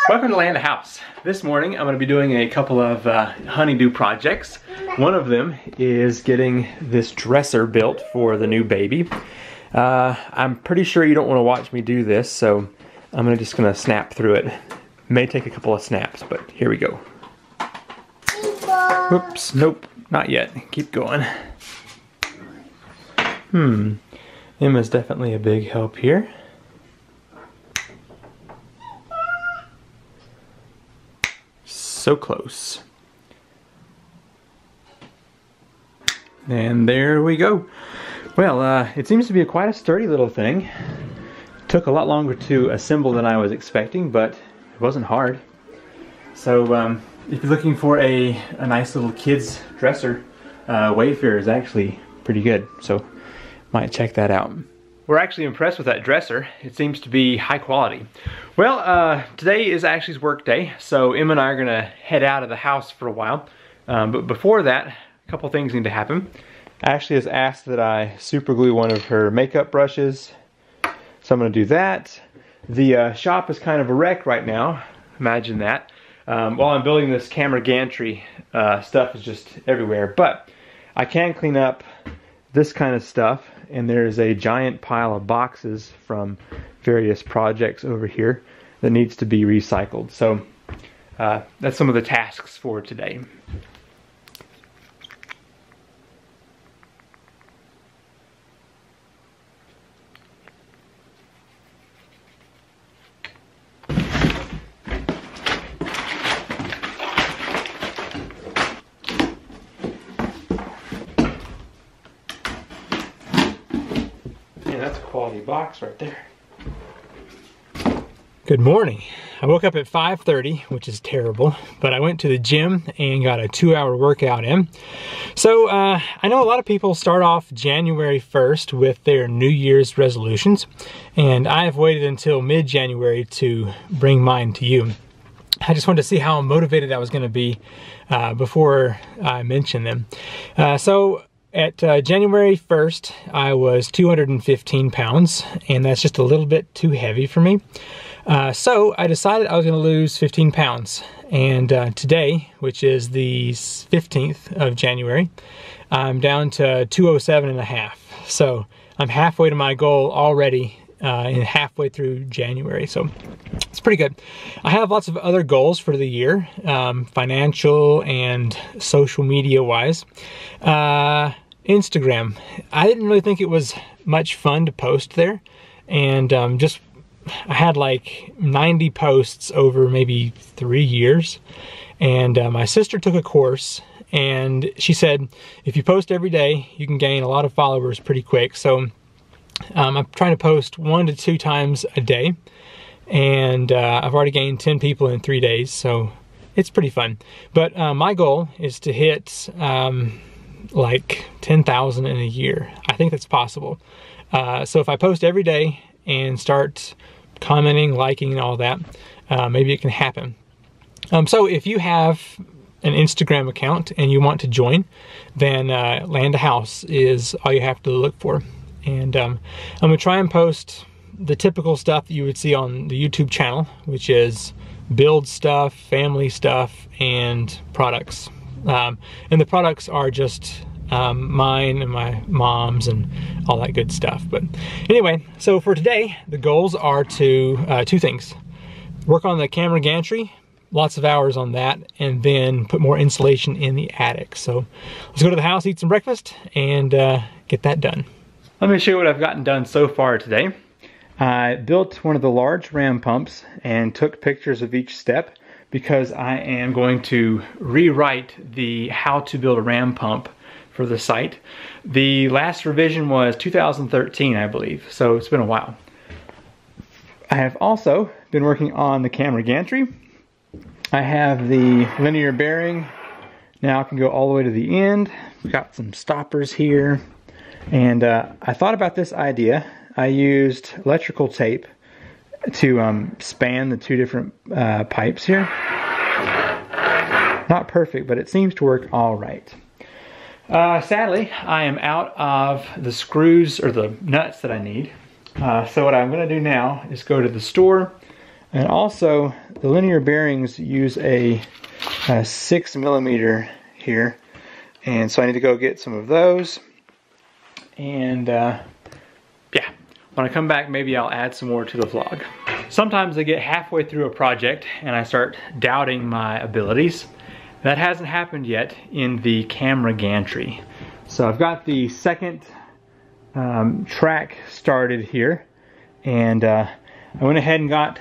Welcome to Land a House. This morning I'm going to be doing a couple of honeydew projects. One of them is getting this dresser built for the new baby. I'm pretty sure you don't want to watch me do this, so I'm just going to snap through it. May take a couple of snaps, but here we go. Whoops, nope, not yet. Keep going. Emma's definitely a big help here. So close. And there we go. Well, it seems to be quite a sturdy little thing. Took a lot longer to assemble than I was expecting, but it wasn't hard. So if you're looking for a nice little kid's dresser, Wayfair is actually pretty good, so might check that out. We're actually impressed with that dresser. It seems to be high quality. Well, today is Ashley's work day, so Emma and I are gonna head out of the house for a while. But before that, a couple things need to happen. Ashley has asked that I super glue one of her makeup brushes, so I'm gonna do that. The shop is kind of a wreck right now. Imagine that. While I'm building this camera gantry, stuff is just everywhere, but I can clean up this kind of stuff, and there's a giant pile of boxes from various projects over here that needs to be recycled. So that's some of the tasks for today. That's a quality box right there. Good morning. I woke up at 5:30, which is terrible, but I went to the gym and got a 2-hour workout in. So I know a lot of people start off January 1st with their New Year's resolutions, and I have waited until mid-January to bring mine to you. I just wanted to see how motivated I was going to be before I mention them. At January 1st, I was 215 pounds, and that's just a little bit too heavy for me. So I decided I was going to lose 15 pounds. And today, which is the 15th of January, I'm down to 207.5. So I'm halfway to my goal already, and halfway through January. So it's pretty good. I have lots of other goals for the year, financial and social media wise. Instagram. I didn't really think it was much fun to post there, and I had like 90 posts over maybe 3 years, and my sister took a course, and she said if you post every day you can gain a lot of followers pretty quick. So I'm trying to post 1 to 2 times a day, and I've already gained 10 people in 3 days, so it's pretty fun. But my goal is to hit like 10,000 in a year. I think that's possible. So if I post every day and start commenting, liking, and all that, maybe it can happen. So if you have an Instagram account and you want to join, then Land a House is all you have to look for. And I'm gonna try and post the typical stuff that you would see on the YouTube channel, which is build stuff, family stuff, and products. And the products are just mine and my mom's and all that good stuff. But anyway, so for today, the goals are to two things: work on the camera gantry, lots of hours on that, and then put more insulation in the attic. So let's go to the house, eat some breakfast, and get that done. Let me show you what I've gotten done so far today. I built one of the large ram pumps and took pictures of each step, because I am going to rewrite the how to build a ram pump for the site. The last revision was 2013, I believe, so it's been a while. I have also been working on the camera gantry. I have the linear bearing. Now I can go all the way to the end. We've got some stoppers here. And I thought about this idea. I used electrical tape to span the two different pipes here. Not perfect, but it seems to work all right. Sadly, I am out of the screws or the nuts that I need. So what I'm going to do now is go to the store, And also, the linear bearings use a 6mm here. And so I need to go get some of those. And yeah, when I come back, maybe I'll add some more to the vlog. Sometimes I get halfway through a project and I start doubting my abilities. That hasn't happened yet in the camera gantry. So I've got the second track started here. And I went ahead and got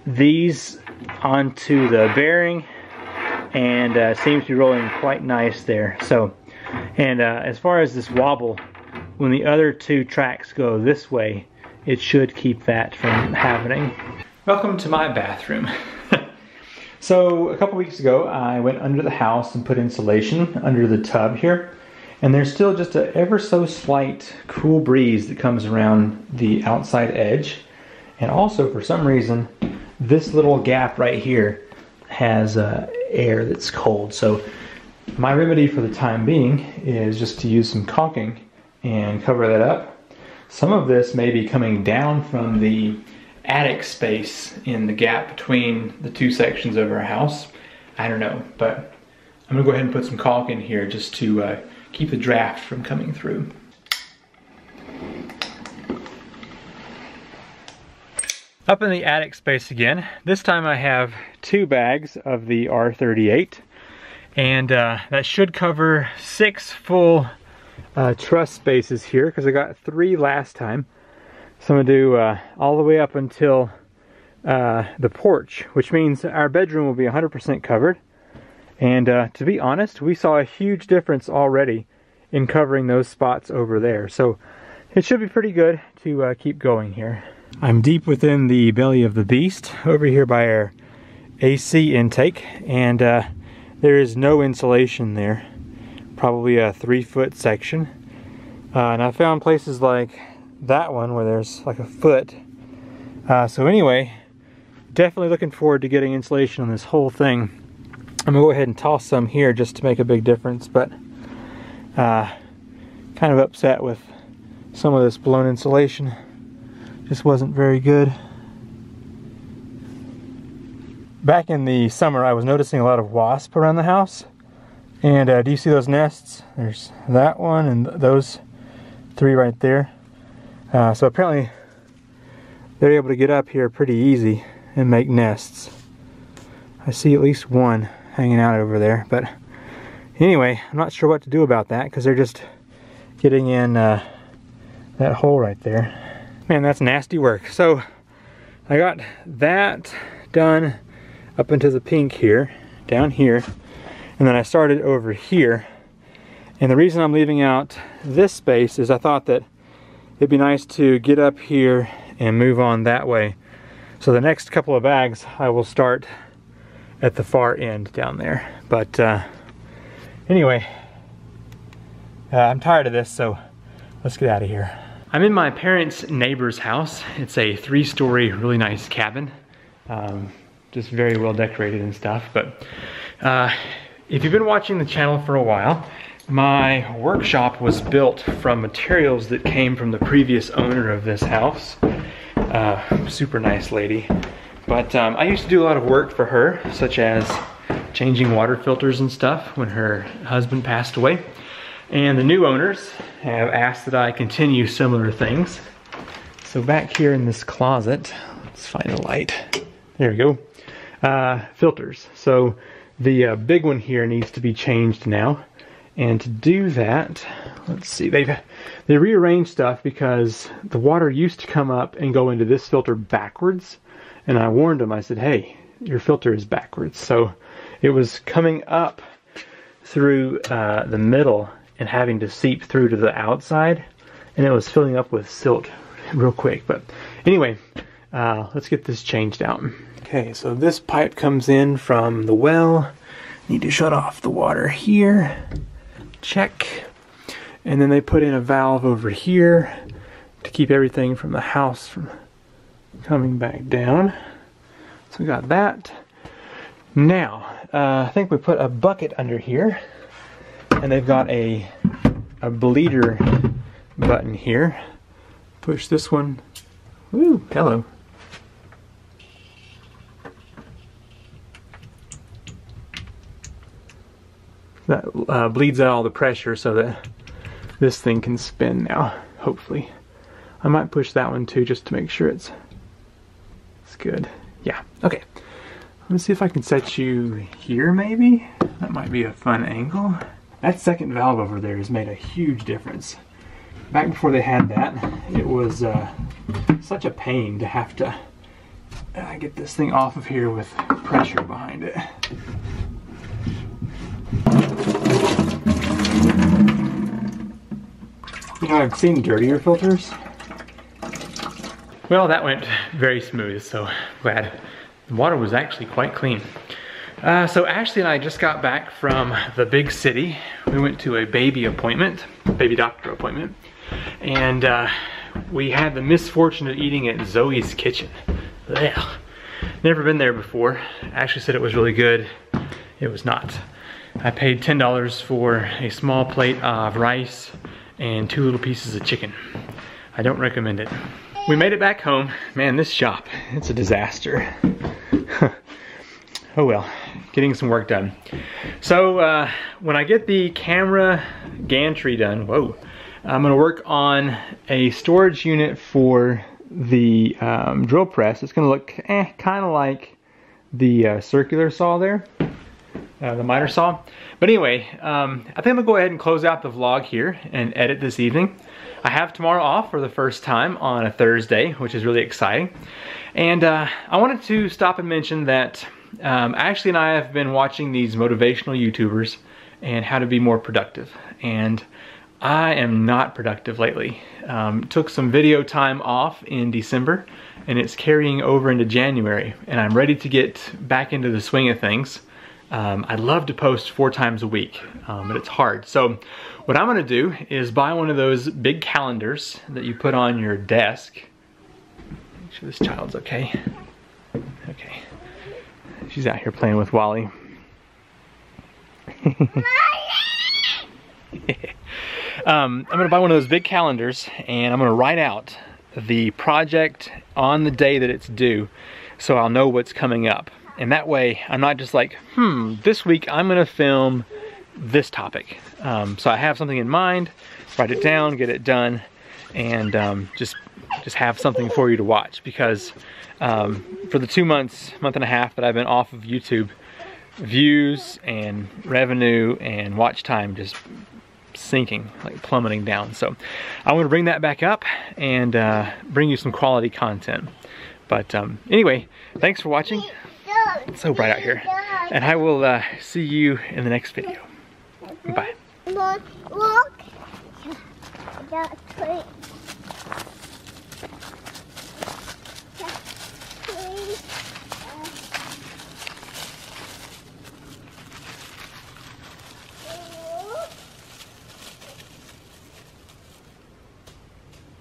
these onto the bearing, and seems to be rolling quite nice there. So, and as far as this wobble, when the other two tracks go this way, it should keep that from happening. Welcome to my bathroom. So a couple weeks ago, I went under the house and put insulation under the tub here, and there's still just an ever so slight cool breeze that comes around the outside edge. And also, for some reason, this little gap right here has air that's cold. So my remedy for the time being is just to use some caulking and cover that up. Some of this may be coming down from the attic space in the gap between the two sections of our house. I don't know, but I'm gonna go ahead and put some caulk in here just to keep the draft from coming through. Up in the attic space again. This time I have 2 bags of the R38, and that should cover 6 full truss spaces here, because I got 3 last time. So I'm gonna do all the way up until the porch, which means our bedroom will be 100% covered. And to be honest, we saw a huge difference already in covering those spots over there. So it should be pretty good to keep going here. I'm deep within the belly of the beast, over here by our AC intake, and there is no insulation there. Probably a 3-foot section. And I found places like that one where there's like a foot. So anyway, definitely looking forward to getting insulation on this whole thing. I'm gonna go ahead and toss some here just to make a big difference, but kind of upset with some of this blown insulation. Just wasn't very good. Back in the summer, I was noticing a lot of wasp around the house. And do you see those nests? There's that one and those 3 right there. So apparently they're able to get up here pretty easy and make nests. I see at least one hanging out over there, but anyway, I'm not sure what to do about that because they're just getting in that hole right there. Man, that's nasty work. So I got that done up into the pink here, down here, and then I started over here. And the reason I'm leaving out this space is I thought that it'd be nice to get up here and move on that way. So the next couple of bags I will start at the far end down there. But anyway, I'm tired of this, so let's get out of here. I'm in my parents' neighbor's house. It's a 3-story, really nice cabin. Just very well decorated and stuff. But if you've been watching the channel for a while, my workshop was built from materials that came from the previous owner of this house. Super nice lady. But I used to do a lot of work for her, such as changing water filters and stuff when her husband passed away. And the new owners have asked that I continue similar things. So back here in this closet, let's find a light. There we go. Filters. So the big one here needs to be changed now. And to do that, let's see, they rearranged stuff because the water used to come up and go into this filter backwards. And I warned them, I said, hey, your filter is backwards. So it was coming up through the middle and having to seep through to the outside, and it was filling up with silt real quick. But anyway, let's get this changed out. Okay, so this pipe comes in from the well. Need to shut off the water here. Check. And then they put in a valve over here to keep everything from the house from coming back down. So we got that. Now, I think we put a bucket under here, and they've got a bleeder button here. Push this one. Woo, hello. that bleeds out all the pressure so that this thing can spin now, hopefully. I might push that one too just to make sure it's good. Yeah, okay. Let me see if I can set you here maybe. That might be a fun angle. That second valve over there has made a huge difference. Back before they had that, it was such a pain to have to get this thing off of here with pressure behind it. You know, I've seen dirtier filters. Well, that went very smooth, so glad. The water was actually quite clean. So Ashley and I just got back from the big city. We went to a baby doctor appointment, and we had the misfortune of eating at Zoe's Kitchen. Ugh. Never been there before. Ashley said it was really good. It was not. I paid $10 for a small plate of rice and 2 little pieces of chicken. I don't recommend it. We made it back home. Man, this shop, it's a disaster. Oh well, getting some work done. So when I get the camera gantry done, whoa, I'm gonna work on a storage unit for the drill press. It's gonna look kind of like the circular saw there, the miter saw. But anyway, I think I'm gonna go ahead and close out the vlog here and edit this evening. I have tomorrow off for the first time on a Thursday, which is really exciting. And I wanted to stop and mention that Ashley and I have been watching these motivational YouTubers and how to be more productive. And I am not productive lately. Took some video time off in December, and it's carrying over into January, and I'm ready to get back into the swing of things. I'd love to post 4 times a week, but it's hard. So what I'm gonna do is buy one of those big calendars that you put on your desk. Make sure this child's okay. Okay. She's out here playing with Wally. I'm gonna buy one of those big calendars, and I'm gonna write out the project on the day that it's due, so I'll know what's coming up. And that way, I'm not just like, this week I'm gonna film this topic. So I have something in mind, write it down, get it done, and just have something for you to watch. Because for the month and a half that I've been off of YouTube, views and revenue and watch time just sinking, like plummeting down. So I want to bring that back up and bring you some quality content. But anyway, thanks for watching. It's so bright out here, and I will see you in the next video. Bye. Look.